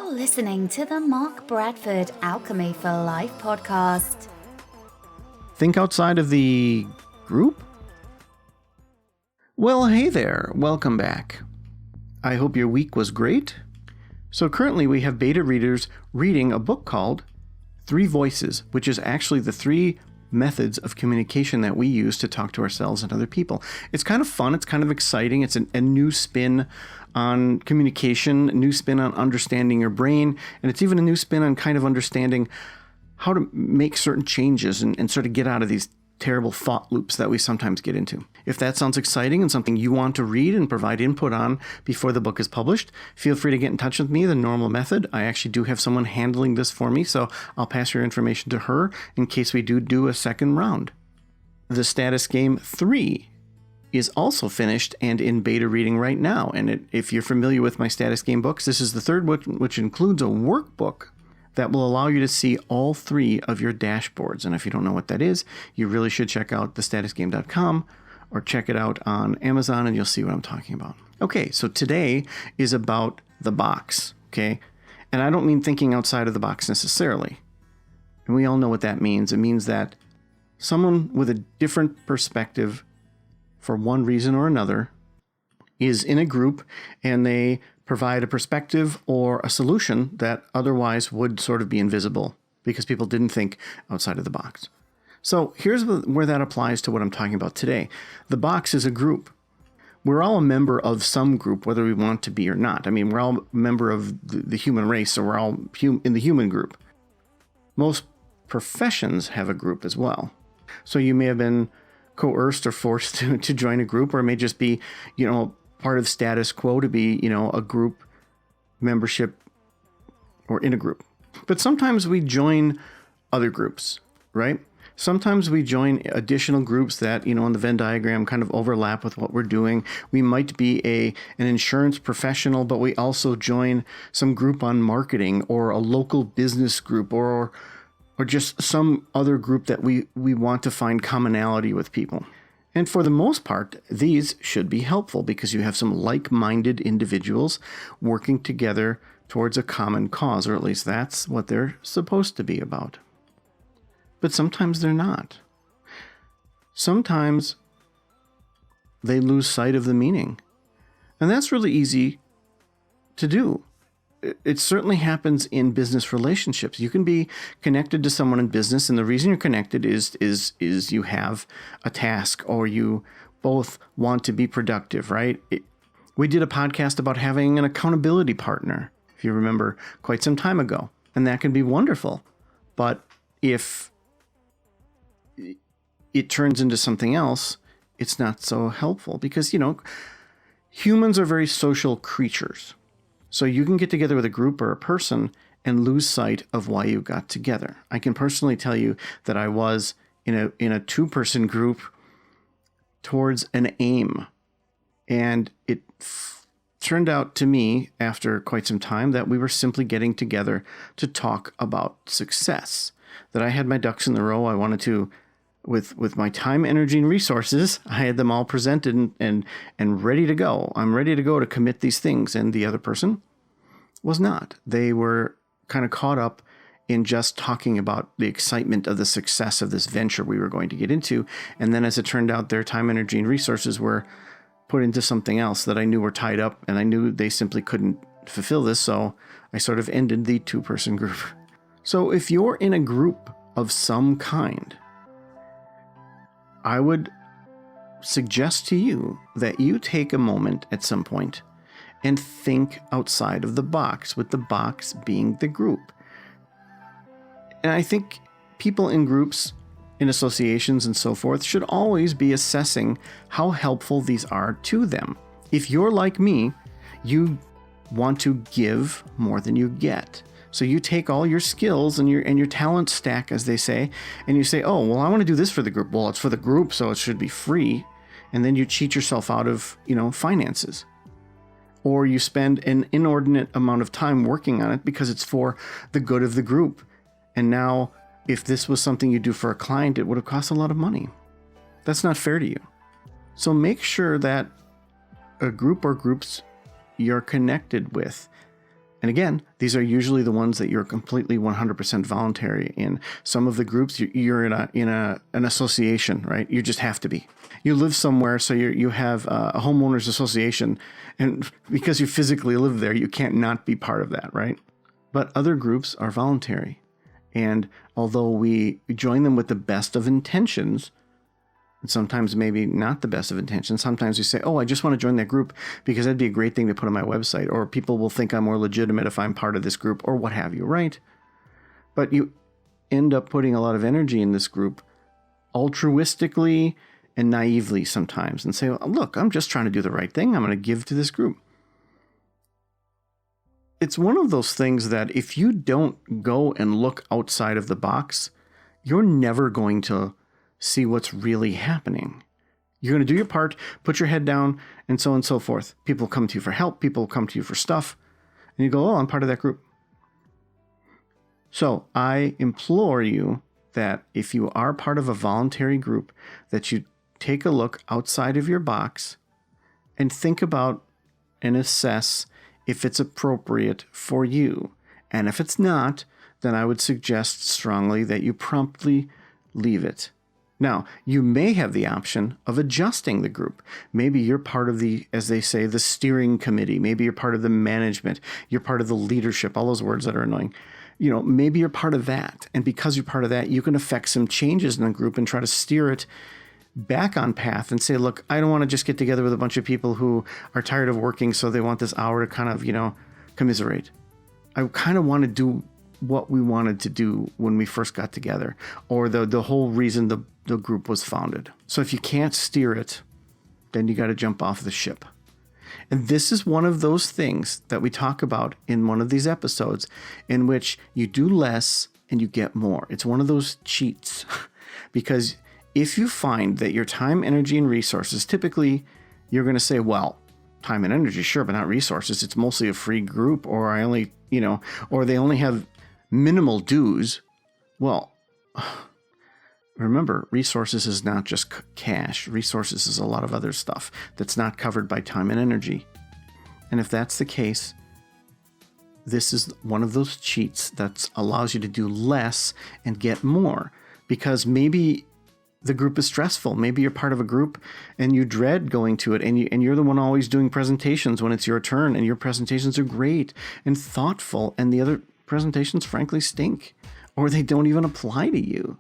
You're listening to the Mark Bradford Alchemy for Life podcast. Think outside of the group? Well, hey there. Welcome back. I hope your week was great. So currently we have beta readers reading a book called 3 Voices, which is actually the 3 methods of communication that we use to talk to ourselves and other people. It's kind of fun. It's kind of exciting. It's a new spin on communication, a new spin on understanding your brain, and it's even a new spin on kind of understanding how to make certain changes and sort of get out of these terrible thought loops that we sometimes get into. If that sounds exciting and something you want to read and provide input on before the book is published, feel free to get in touch with me, the normal method. I actually do have someone handling this for me, so I'll pass your information to her in case we do a second round. The Status Game 3 is also finished and in beta reading right now. And if you're familiar with my Status Game books, this is the third book, which includes a workbook that will allow you to see all 3 of your dashboards. And if you don't know what that is, you really should check out thestatusgame.com or check it out on Amazon and you'll see what I'm talking about. Okay, so today is about the box, okay? And I don't mean thinking outside of the box necessarily. And we all know what that means. It means that someone with a different perspective for one reason or another is in a group and they provide a perspective or a solution that otherwise would sort of be invisible because people didn't think outside of the box. So here's where that applies to what I'm talking about today. The box is a group. We're all a member of some group, whether we want to be or not. I mean, we're all a member of the human race, so we're all in the human group. Most professions have a group as well. So you may have been coerced or forced to join a group, or it may just be, part of status quo to be, a group membership or in a group. But sometimes we join other groups, right? Sometimes we join additional groups that, in the Venn diagram kind of overlap with what we're doing. We might be an insurance professional, but we also join some group on marketing or a local business group or just some other group that we want to find commonality with people. And for the most part, these should be helpful because you have some like-minded individuals working together towards a common cause, or at least that's what they're supposed to be about. But sometimes they're not. Sometimes they lose sight of the meaning. And that's really easy to do. It certainly happens in business relationships. You can be connected to someone in business, and the reason you're connected is you have a task or you both want to be productive, right? We did a podcast about having an accountability partner, if you remember, quite some time ago, and that can be wonderful. But if it turns into something else, it's not so helpful because, humans are very social creatures. So you can get together with a group or a person and lose sight of why you got together. I can personally tell you that I was in a 2-person group towards an aim. And it turned out to me after quite some time that we were simply getting together to talk about success. That I had my ducks in the row. I wanted to, with my time, energy, and resources, I had them all presented and ready to go. I'm ready to go to commit these things. And the other person was not. They were kind of caught up in just talking about the excitement of the success of this venture we were going to get into. And then as it turned out, their time, energy, and resources were put into something else that I knew were tied up, and I knew they simply couldn't fulfill this. So I sort of ended the 2-person group. So if you're in a group of some kind, I would suggest to you that you take a moment at some point and think outside of the box, with the box being the group. And I think people in groups, in associations and so forth, should always be assessing how helpful these are to them. If you're like me, you want to give more than you get. So you take all your skills and your talent stack, as they say, and you say, oh, well, I want to do this for the group. Well, it's for the group, so it should be free. And then you cheat yourself out of, finances. Or you spend an inordinate amount of time working on it because it's for the good of the group. And now, if this was something you do for a client, it would have cost a lot of money. That's not fair to you. So make sure that a group or groups you're connected with And again, these are usually the ones that you're completely 100% voluntary in. Some of the groups you're in an association, right? You just have to be. You live somewhere, so you have a homeowners association, and because you physically live there, you can't not be part of that, right? But other groups are voluntary. And although we join them with the best of intentions, and sometimes maybe not the best of intentions, sometimes we say, oh, I just want to join that group because that'd be a great thing to put on my website, or people will think I'm more legitimate if I'm part of this group, or what have you, right? But you end up putting a lot of energy in this group altruistically and naively sometimes, and say, well, look, I'm just trying to do the right thing. I'm going to give to this group. It's one of those things that if you don't go and look outside of the box, you're never going to see what's really happening. You're going to do your part, put your head down, and so on and so forth. People come to you for help. People come to you for stuff. And you go, oh, I'm part of that group. So I implore you that if you are part of a voluntary group, that you take a look outside of your box and think about and assess if it's appropriate for you. And if it's not, then I would suggest strongly that you promptly leave it. Now, you may have the option of adjusting the group. Maybe you're part of the, as they say, the steering committee. Maybe you're part of the management. You're part of the leadership, all those words that are annoying. Maybe you're part of that. And because you're part of that, you can affect some changes in the group and try to steer it back on path and say, look, I don't want to just get together with a bunch of people who are tired of working, so they want this hour to kind of, commiserate. I kind of want to do what we wanted to do when we first got together, or the whole reason the group was founded. So if you can't steer it, then you got to jump off the ship. And this is one of those things that we talk about in one of these episodes in which you do less and you get more. It's one of those cheats because if you find that your time, energy, and resources, typically you're going to say, well, time and energy, sure, but not resources. It's mostly a free group, or I only, or they only have minimal dues. Well, remember, resources is not just cash. Resources is a lot of other stuff that's not covered by time and energy. And if that's the case, this is one of those cheats that allows you to do less and get more, because maybe the group is stressful. Maybe you're part of a group and you dread going to it, and you're the one always doing presentations when it's your turn, and your presentations are great and thoughtful, and the other presentations frankly stink, or they don't even apply to you,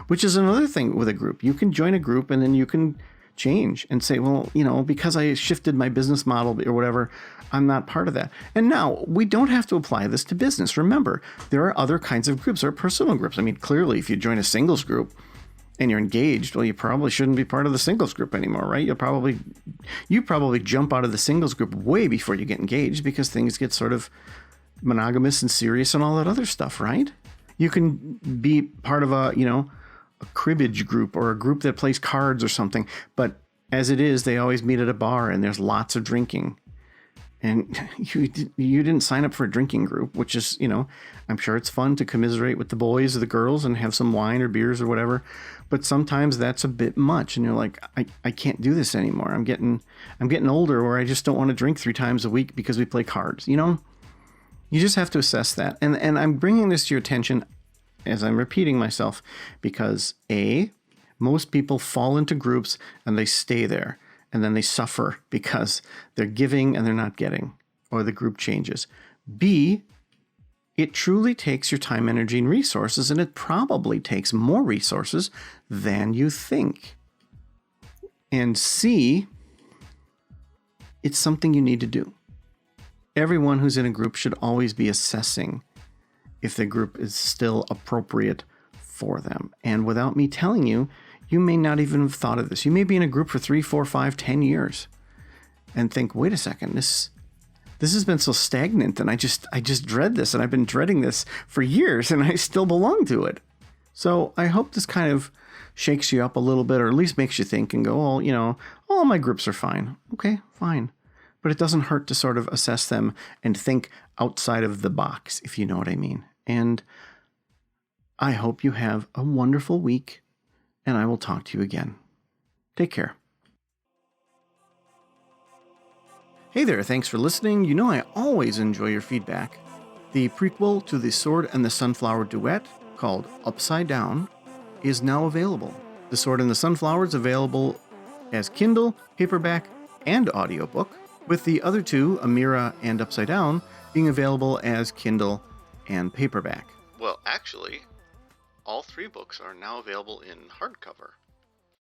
which is another thing with a group. You can join a group and then you can change and say, well, because I shifted my business model or whatever, I'm not part of that. And now we don't have to apply this to business. Remember, there are other kinds of groups. There are personal groups. I mean, clearly, if you join a singles group and you're engaged, well, you probably shouldn't be part of the singles group anymore, right? You probably jump out of the singles group way before you get engaged, because things get sort of monogamous and serious and all that other stuff, right? You can be part of a cribbage group or a group that plays cards or something, but as it is, they always meet at a bar and there's lots of drinking. And you didn't sign up for a drinking group, which is, I'm sure it's fun to commiserate with the boys or the girls and have some wine or beers or whatever. But sometimes that's a bit much. And you're like, I can't do this anymore. I'm getting older, or I just don't want to drink 3 times a week because we play cards. You just have to assess that. And I'm bringing this to your attention as I'm repeating myself because most people fall into groups and they stay there. And then they suffer because they're giving and they're not getting, or the group changes. B, it truly takes your time, energy, and resources, and it probably takes more resources than you think. And C, it's something you need to do. Everyone who's in a group should always be assessing if the group is still appropriate for them. And without me telling you, you may not even have thought of this. You may be in a group for 3, 4, 5, 10 years and think, wait a second, this has been so stagnant, and I just dread this, and I've been dreading this for years, and I still belong to it. So I hope this kind of shakes you up a little bit, or at least makes you think and go, well, all my groups are fine. Okay, fine. But it doesn't hurt to sort of assess them and think outside of the box, if you know what I mean. And I hope you have a wonderful week, and I will talk to you again. Take care. Hey there, thanks for listening. You know I always enjoy your feedback. The prequel to The Sword and the Sunflower duet, called Upside Down, is now available. The Sword and the Sunflower is available as Kindle, paperback, and audiobook, with the other two, Amira and Upside Down, being available as Kindle and paperback. Well, actually, all three books are now available in hardcover.